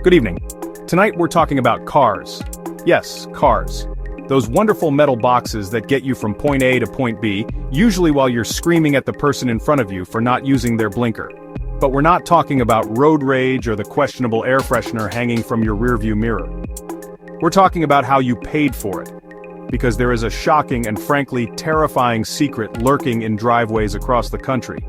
Good evening. Tonight we're talking about cars. Yes, cars. Those wonderful metal boxes that get you from point A to point B, usually while you're screaming at the person in front of you for not using their blinker. But we're not talking about road rage or the questionable air freshener hanging from your rearview mirror. We're talking about how you paid for it. Because there is a shocking and frankly terrifying secret lurking in driveways across the country.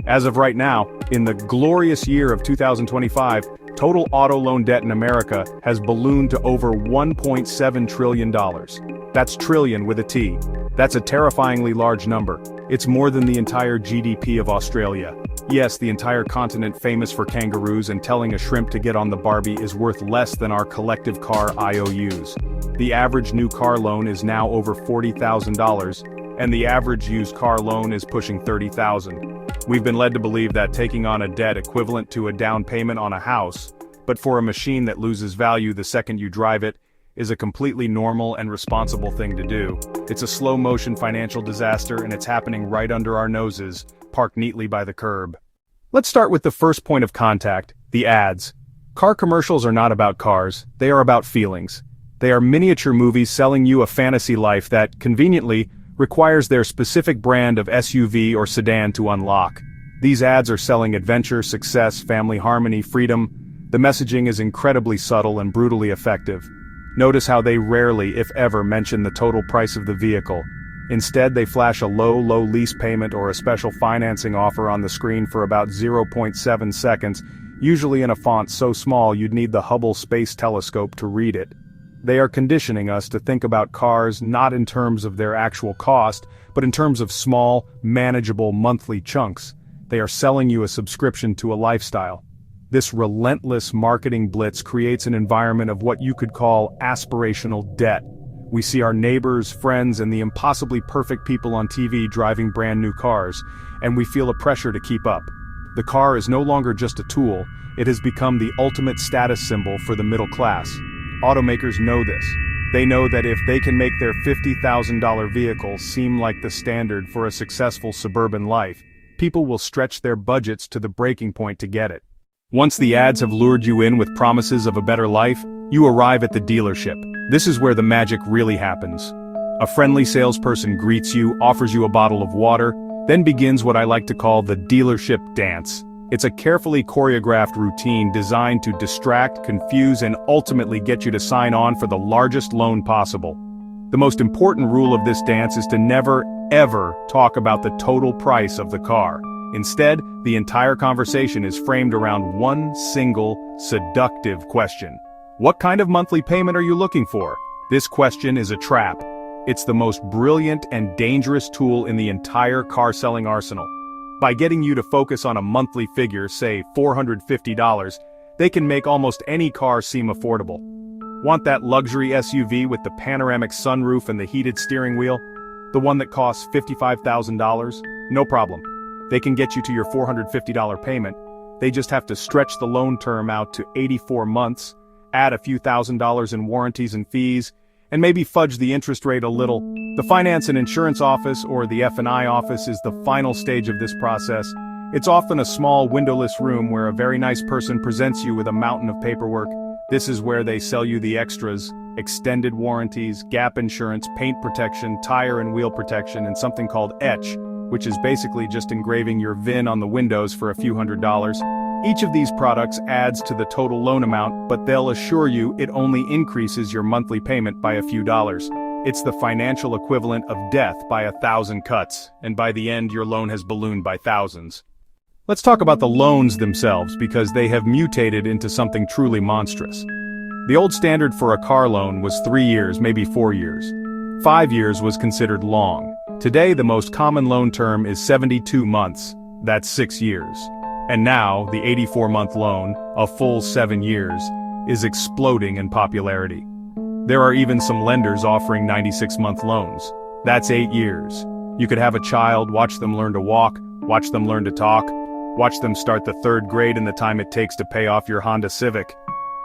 As of right now, in the glorious year of 2025, total auto loan debt in America has ballooned to over $1.7 trillion. That's trillion with a T. That's a terrifyingly large number. It's more than the entire GDP of Australia. Yes, the entire continent famous for kangaroos and telling a shrimp to get on the Barbie is worth less than our collective car IOUs. The average new car loan is now over $40,000, and the average used car loan is pushing $30,000. We've been led to believe that taking on a debt equivalent to a down payment on a house, but for a machine that loses value the second you drive it, is a completely normal and responsible thing to do. It's a slow-motion financial disaster and it's happening right under our noses, parked neatly by the curb. Let's start with the first point of contact, the ads. Car commercials are not about cars, they are about feelings. They are miniature movies selling you a fantasy life that, conveniently, requires their specific brand of SUV or sedan to unlock. These ads are selling adventure, success, family harmony, freedom. The messaging is incredibly subtle and brutally effective. Notice how they rarely, if ever, mention the total price of the vehicle. Instead, they flash a low lease payment or a special financing offer on the screen for about 0.7 seconds, usually in a font so small you'd need the Hubble Space Telescope to read it. They are conditioning us to think about cars not in terms of their actual cost, but in terms of small, manageable monthly chunks. They are selling you a subscription to a lifestyle. This relentless marketing blitz creates an environment of what you could call aspirational debt. We see our neighbors, friends, and the impossibly perfect people on TV driving brand new cars, and we feel a pressure to keep up. The car is no longer just a tool, it has become the ultimate status symbol for the middle class. Automakers know this. They know that if they can make their $50,000 vehicle seem like the standard for a successful suburban life, people will stretch their budgets to the breaking point to get it. Once the ads have lured you in with promises of a better life, you arrive at the dealership. This is where the magic really happens. A friendly salesperson greets you, offers you a bottle of water, then begins what I like to call the dealership dance. It's a carefully choreographed routine designed to distract, confuse, and ultimately get you to sign on for the largest loan possible. The most important rule of this dance is to never, ever talk about the total price of the car. Instead, the entire conversation is framed around one single, seductive question. What kind of monthly payment are you looking for? This question is a trap. It's the most brilliant and dangerous tool in the entire car-selling arsenal. By getting you to focus on a monthly figure, say $450, they can make almost any car seem affordable. Want that luxury SUV with the panoramic sunroof and the heated steering wheel? The one that costs $55,000? No problem. They can get you to your $450 payment. They just have to stretch the loan term out to 84 months, add a few $1,000s in warranties and fees, and maybe fudge the interest rate a little. The finance and insurance office, or the F&I office, is the final stage of this process. It's often a small windowless room where a very nice person presents you with a mountain of paperwork. This is where they sell you the extras: extended warranties, gap insurance, paint protection, tire and wheel protection, and something called etch, which is basically just engraving your VIN on the windows for a few $100s. Each of these products adds to the total loan amount, but they'll assure you it only increases your monthly payment by a few dollars. It's the financial equivalent of death by 1,000 cuts, and by the end your loan has ballooned by thousands. Let's talk about the loans themselves, because they have mutated into something truly monstrous. The old standard for a car loan was 3 years, maybe 4 years. 5 years was considered long. Today the most common loan term is 72 months, that's 6 years. And now, the 84-month loan, a full 7 years, is exploding in popularity. There are even some lenders offering 96-month loans. That's 8 years. You could have a child, watch them learn to walk, watch them learn to talk, watch them start the 3rd grade in the time it takes to pay off your Honda Civic.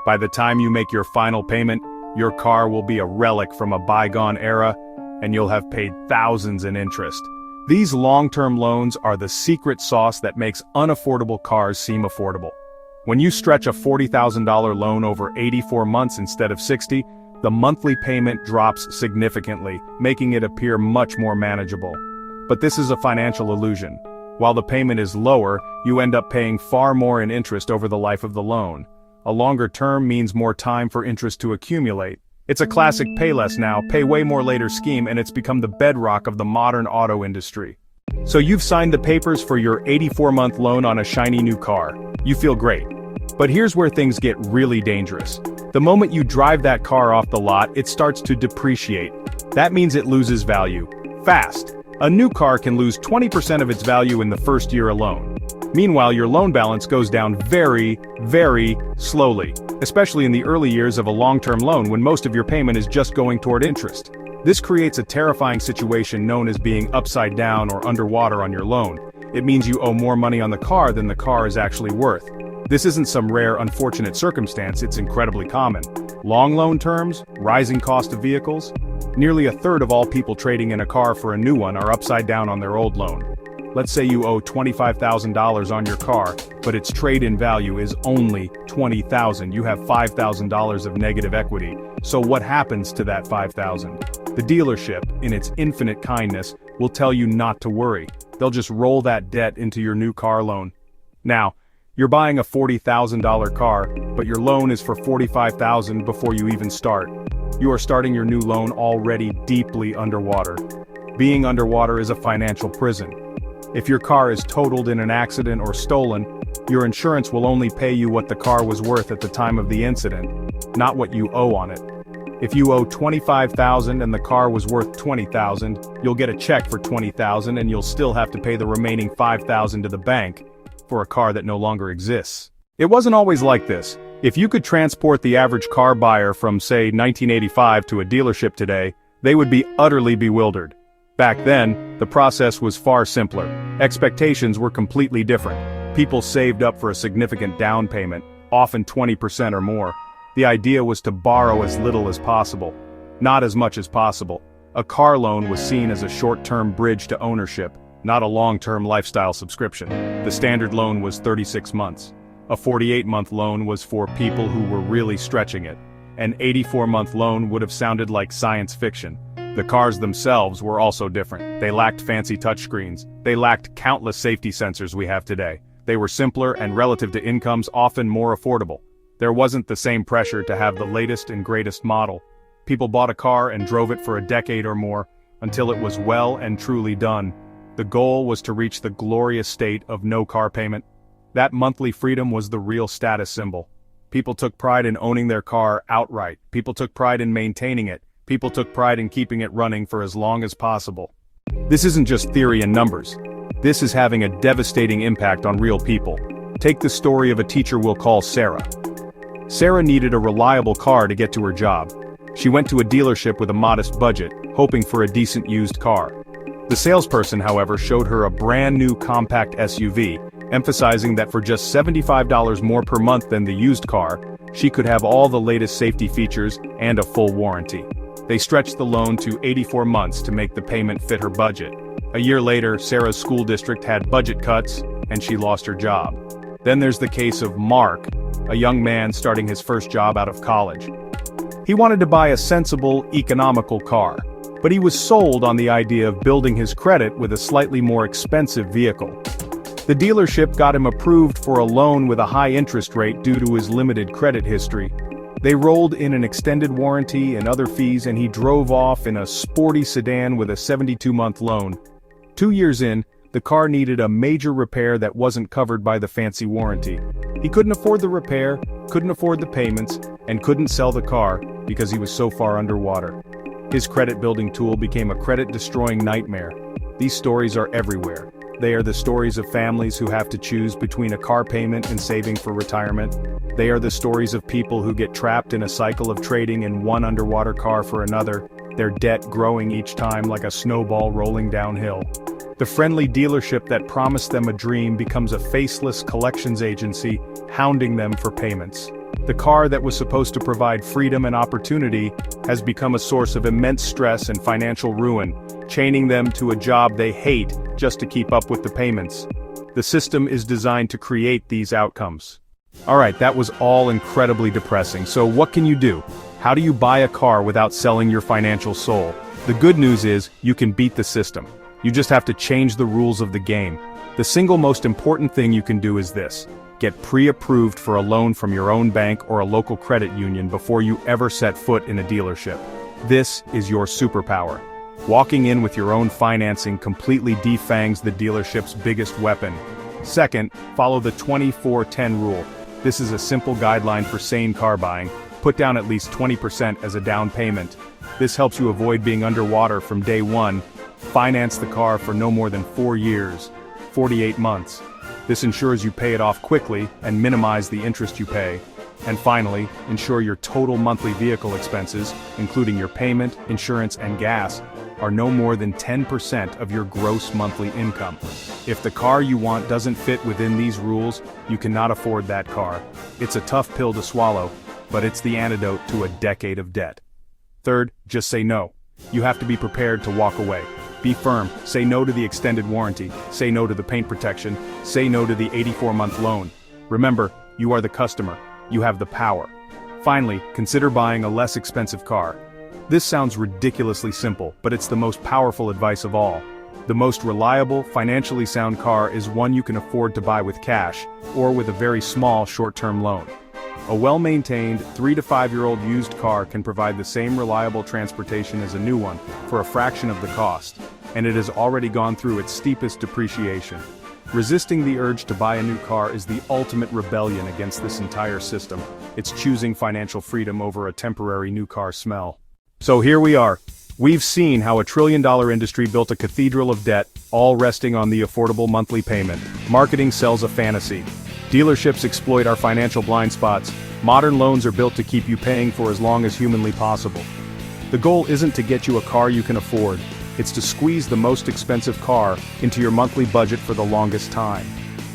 By the time you make your final payment, your car will be a relic from a bygone era, and you'll have paid thousands in interest. These long-term loans are the secret sauce that makes unaffordable cars seem affordable. When you stretch a $40,000 loan over 84 months instead of 60, the monthly payment drops significantly, making it appear much more manageable. But this is a financial illusion. While the payment is lower, you end up paying far more in interest over the life of the loan. A longer term means more time for interest to accumulate. It's a classic pay less now, pay way more later scheme, and it's become the bedrock of the modern auto industry. So you've signed the papers for your 84-month loan on a shiny new car. You feel great. But here's where things get really dangerous. The moment you drive that car off the lot, it starts to depreciate. That means it loses value. Fast. A new car can lose 20% of its value in the first year alone. Meanwhile, your loan balance goes down very, very slowly, especially in the early years of a long-term loan when most of your payment is just going toward interest. This creates a terrifying situation known as being upside down or underwater on your loan. It means you owe more money on the car than the car is actually worth. This isn't some rare, unfortunate circumstance, it's incredibly common. Long loan terms, rising cost of vehicles. Nearly a third of all people trading in a car for a new one are upside down on their old loan. Let's say you owe $25,000 on your car, but its trade-in value is only $20,000. You have $5,000 of negative equity. So what happens to that $5,000? The dealership, in its infinite kindness, will tell you not to worry. They'll just roll that debt into your new car loan. Now, you're buying a $40,000 car, but your loan is for $45,000 before you even start. You are starting your new loan already deeply underwater. Being underwater is a financial prison. If your car is totaled in an accident or stolen, your insurance will only pay you what the car was worth at the time of the incident, not what you owe on it. If you owe $25,000 and the car was worth $20,000, you'll get a check for $20,000 and you'll still have to pay the remaining $5,000 to the bank for a car that no longer exists. It wasn't always like this. If you could transport the average car buyer from, say, 1985 to a dealership today, they would be utterly bewildered. Back then, the process was far simpler. Expectations were completely different. People saved up for a significant down payment, often 20% or more. The idea was to borrow as little as possible, not as much as possible. A car loan was seen as a short-term bridge to ownership, not a long-term lifestyle subscription. The standard loan was 36 months. A 48-month loan was for people who were really stretching it. An 84-month loan would have sounded like science fiction. The cars themselves were also different. They lacked fancy touchscreens. They lacked countless safety sensors we have today. They were simpler and relative to incomes often more affordable. There wasn't the same pressure to have the latest and greatest model. People bought a car and drove it for a decade or more, until it was well and truly done. The goal was to reach the glorious state of no car payment. That monthly freedom was the real status symbol. People took pride in owning their car outright. People took pride in maintaining it. People took pride in keeping it running for as long as possible. This isn't just theory and numbers. This is having a devastating impact on real people. Take the story of a teacher we'll call Sarah. Sarah needed a reliable car to get to her job. She went to a dealership with a modest budget, hoping for a decent used car. The salesperson, however, showed her a brand new compact SUV, emphasizing that for just $75 more per month than the used car, she could have all the latest safety features and a full warranty. They stretched the loan to 84 months to make the payment fit her budget. A year later, Sarah's school district had budget cuts, and she lost her job. Then there's the case of Mark, a young man starting his first job out of college. He wanted to buy a sensible, economical car, but he was sold on the idea of building his credit with a slightly more expensive vehicle. The dealership got him approved for a loan with a high interest rate due to his limited credit history. They rolled in an extended warranty and other fees, and he drove off in a sporty sedan with a 72-month loan. 2 years in, the car needed a major repair that wasn't covered by the fancy warranty. He couldn't afford the repair, couldn't afford the payments, and couldn't sell the car because he was so far underwater. His credit-building tool became a credit-destroying nightmare. These stories are everywhere. They are the stories of families who have to choose between a car payment and saving for retirement. They are the stories of people who get trapped in a cycle of trading in one underwater car for another, their debt growing each time like a snowball rolling downhill. The friendly dealership that promised them a dream becomes a faceless collections agency, hounding them for payments. The car that was supposed to provide freedom and opportunity has become a source of immense stress and financial ruin, chaining them to a job they hate just to keep up with the payments. The system is designed to create these outcomes. Alright, that was all incredibly depressing, so what can you do? How do you buy a car without selling your financial soul? The good news is, you can beat the system. You just have to change the rules of the game. The single most important thing you can do is this: get pre-approved for a loan from your own bank or a local credit union before you ever set foot in a dealership. This is your superpower. Walking in with your own financing completely defangs the dealership's biggest weapon. Second, follow the 24-10 rule. This is a simple guideline for sane car buying. Put down at least 20% as a down payment. This helps you avoid being underwater from day one. Finance the car for no more than 4 years, 48 months. This ensures you pay it off quickly and minimize the interest you pay. And finally, ensure your total monthly vehicle expenses, including your payment, insurance, and gas, are no more than 10% of your gross monthly income. If the car you want doesn't fit within these rules, you cannot afford that car. It's a tough pill to swallow, but it's the antidote to a decade of debt. Third, just say no. You have to be prepared to walk away. Be firm, say no to the extended warranty, say no to the paint protection, say no to the 84-month loan. Remember, you are the customer, you have the power. Finally, consider buying a less expensive car. This sounds ridiculously simple, but it's the most powerful advice of all. The most reliable, financially sound car is one you can afford to buy with cash, or with a very small short-term loan. A well-maintained, 3 to 5-year-old used car can provide the same reliable transportation as a new one, for a fraction of the cost, and it has already gone through its steepest depreciation. Resisting the urge to buy a new car is the ultimate rebellion against this entire system. It's choosing financial freedom over a temporary new car smell. So here we are. We've seen how a trillion-dollar industry built a cathedral of debt, all resting on the affordable monthly payment. Marketing sells a fantasy. Dealerships exploit our financial blind spots. Modern loans are built to keep you paying for as long as humanly possible. The goal isn't to get you a car you can afford. It's to squeeze the most expensive car into your monthly budget for the longest time.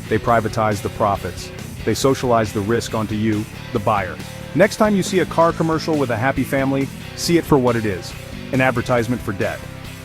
They privatize the profits. They socialize the risk onto you, the buyer. Next time you see a car commercial with a happy family, see it for what it is: an advertisement for debt.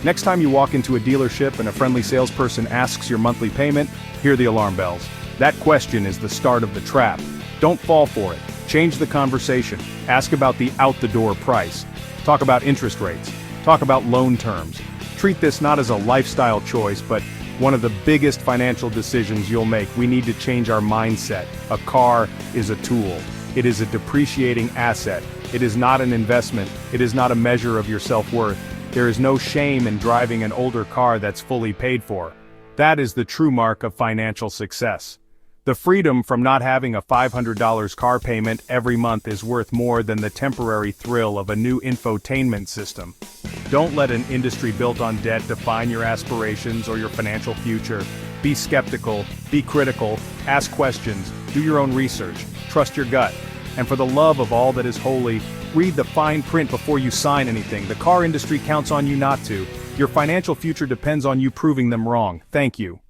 Next time you walk into a dealership and a friendly salesperson asks your monthly payment, hear the alarm bells. That question is the start of the trap. Don't fall for it. Change the conversation. Ask about the out-the-door price. Talk about interest rates. Talk about loan terms. Treat this not as a lifestyle choice, but one of the biggest financial decisions you'll make. We need to change our mindset. A car is a tool. It is a depreciating asset. It is not an investment. It is not a measure of your self-worth. There is no shame in driving an older car that's fully paid for. That is the true mark of financial success. The freedom from not having a $500 car payment every month is worth more than the temporary thrill of a new infotainment system. Don't let an industry built on debt define your aspirations or your financial future. Be skeptical, be critical, ask questions, do your own research, trust your gut. And for the love of all that is holy, read the fine print before you sign anything. The car industry counts on you not to. Your financial future depends on you proving them wrong. Thank you.